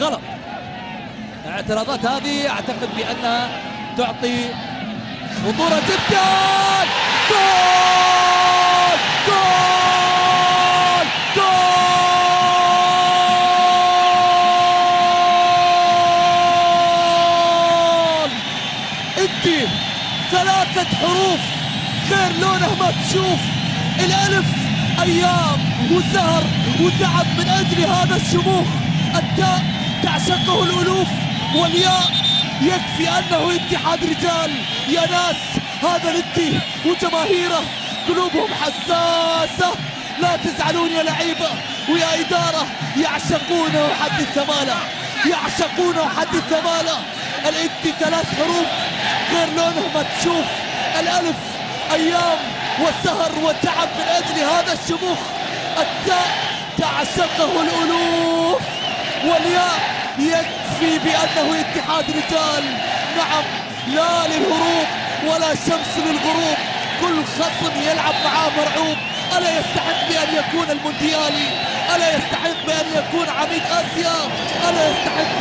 غلط. الاعتراضات هذه اعتقد بانها تعطي خطورة جدا. جول جول جول. انت 3 حروف غير لونه ما تشوف. الالف ايام وسهر وتعب من اجل هذا الشموخ. التاء تعشقه الالوف، والياء يكفي انه اتحاد رجال. يا ناس هذا الانتي وجماهيره قلوبهم حساسه. لا تزعلون يا لعيبه ويا اداره، يعشقونه حدث ثماله، يعشقونه حدث ثماله. الانتي 3 حروف غير لونه ما تشوف. الالف ايام وسهر وتعب من اجل هذا الشموخ. التاء تعشقه الالوف، والياء يكفي بانه اتحاد رجال. نعم، لا للهروب ولا شمس للغروب. كل خصم يلعب معاه مرعوب. الا يستحق بان يكون المونديالي؟ الا يستحق بان يكون عميد اسيا؟ الا يستحق